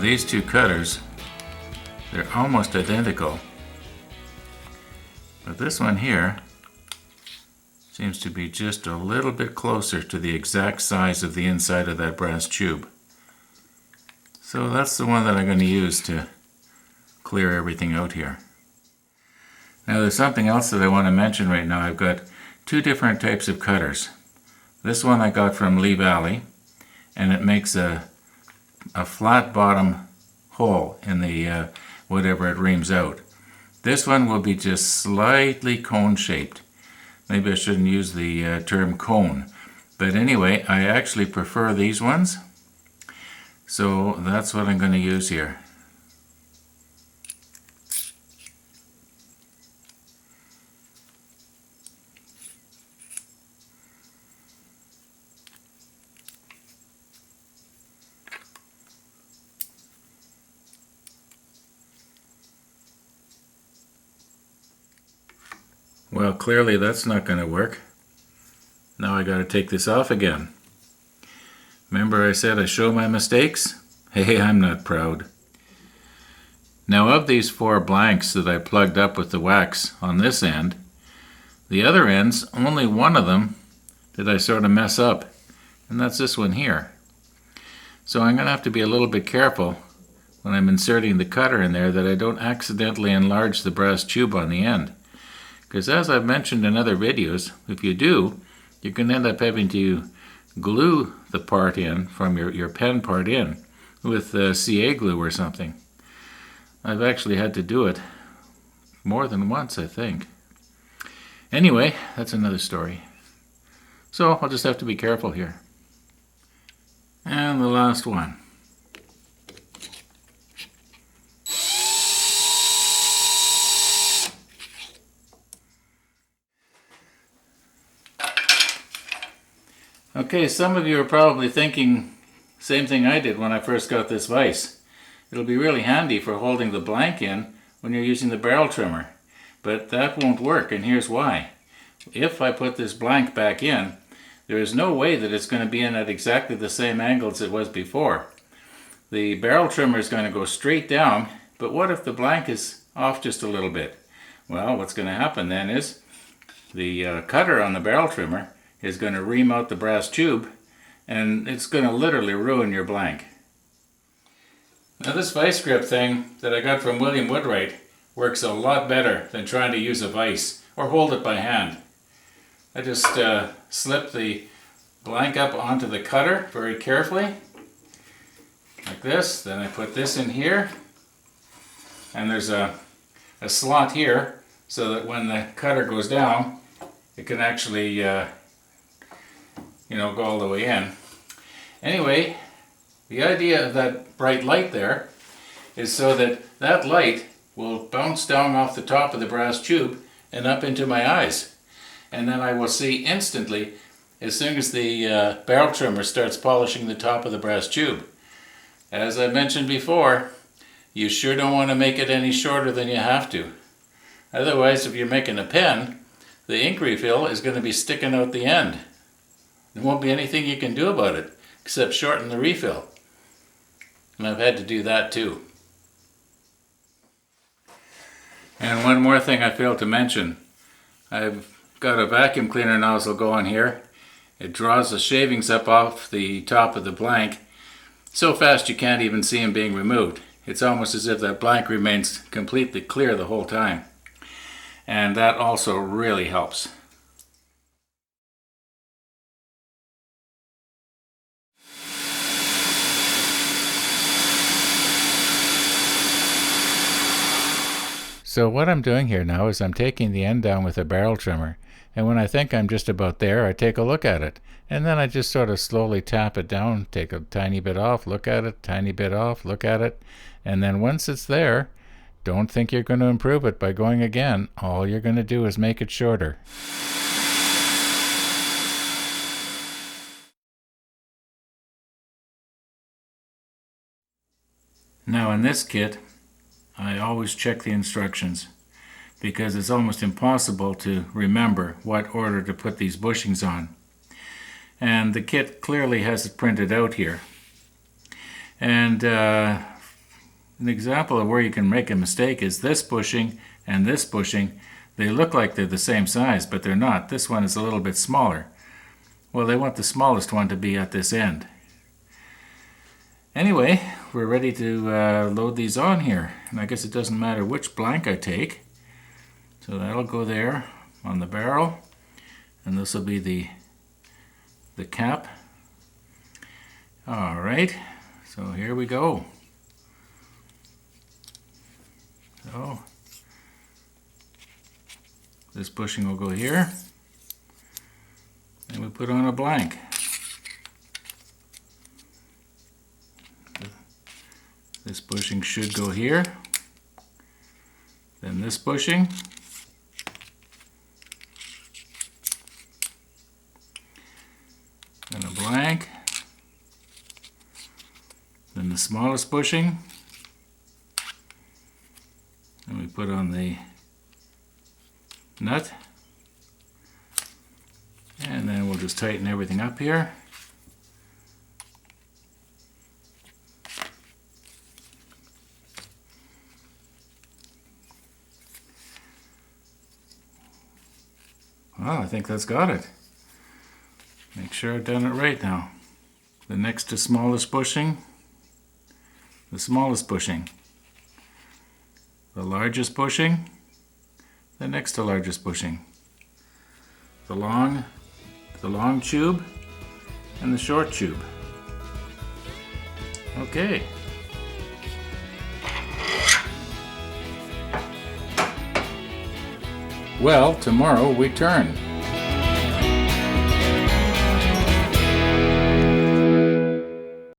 these two cutters, they're almost identical. But this one here seems to be just a little bit closer to the exact size of the inside of that brass tube. So that's the one that I'm going to use to clear everything out here. Now there's something else that I want to mention right now. I've got two different types of cutters. This one I got from Lee Valley, and it makes a flat bottom hole in the whatever it reams out. This one will be just slightly cone shaped. Maybe I shouldn't use the term cone, but anyway, I actually prefer these ones, so that's what I'm going to use here. Well, clearly that's not going to work. Now I got to take this off again. Remember I said I show my mistakes? Hey, I'm not proud. Now of these 4 blanks that I plugged up with the wax on this end, the other ends, only one of them did I sort of mess up, and that's this one here. So I'm going to have to be a little bit careful when I'm inserting the cutter in there that I don't accidentally enlarge the brass tube on the end. Because as I've mentioned in other videos, if you do, you can end up having to glue the part in from your pen part in with CA glue or something. I've actually had to do it more than once, I think. Anyway, that's another story. So I'll just have to be careful here. And the last one. Okay, some of you are probably thinking same thing I did when I first got this vise. It'll be really handy for holding the blank in when you're using the barrel trimmer, but that won't work, and here's why. If I put this blank back in, there is no way that it's going to be in at exactly the same angle as it was before. The barrel trimmer is going to go straight down, but what if the blank is off just a little bit? Well, what's going to happen then is the cutter on the barrel trimmer is going to ream out the brass tube, and it's going to literally ruin your blank. Now this vice grip thing that I got from William Woodwright works a lot better than trying to use a vise or hold it by hand. I just slip the blank up onto the cutter very carefully, like this. Then I put this in here, and there's a slot here so that when the cutter goes down, it can actually go all the way in. Anyway, the idea of that bright light there is so that that light will bounce down off the top of the brass tube and up into my eyes. And then I will see instantly as soon as the barrel trimmer starts polishing the top of the brass tube. As I mentioned before, you sure don't want to make it any shorter than you have to. Otherwise, if you're making a pen, the ink refill is going to be sticking out the end. There won't be anything you can do about it except shorten the refill. And I've had to do that too. And one more thing I failed to mention. I've got a vacuum cleaner nozzle going here. It draws the shavings up off the top of the blank so fast you can't even see them being removed. It's almost as if that blank remains completely clear the whole time. And that also really helps. So what I'm doing here now is I'm taking the end down with a barrel trimmer, and when I think I'm just about there, I take a look at it, and then I just sort of slowly tap it down, take a tiny bit off, look at it, tiny bit off, look at it, and then once it's there, don't think you're going to improve it by going again. All you're going to do is make it shorter. Now in this kit, I always check the instructions because it's almost impossible to remember what order to put these bushings on. And the kit clearly has it printed out here. And An example of where you can make a mistake is this bushing and this bushing. They look like they're the same size, but they're not. This one is a little bit smaller. Well, they want the smallest one to be at this end. Anyway, we're ready to load these on here. And I guess it doesn't matter which blank I take. So that'll go there on the barrel. And this will be the cap. All right, so here we go. So this bushing will go here. And we put on a blank. This bushing should go here. Then this bushing. Then a blank. Then the smallest bushing. And we put on the nut. And then we'll just tighten everything up here. Well, I think that's got it. Make sure I've done it right now. The next to smallest bushing, the smallest bushing. The largest bushing, the next to largest bushing. The long tube, and the short tube. Okay. Well, tomorrow we turn.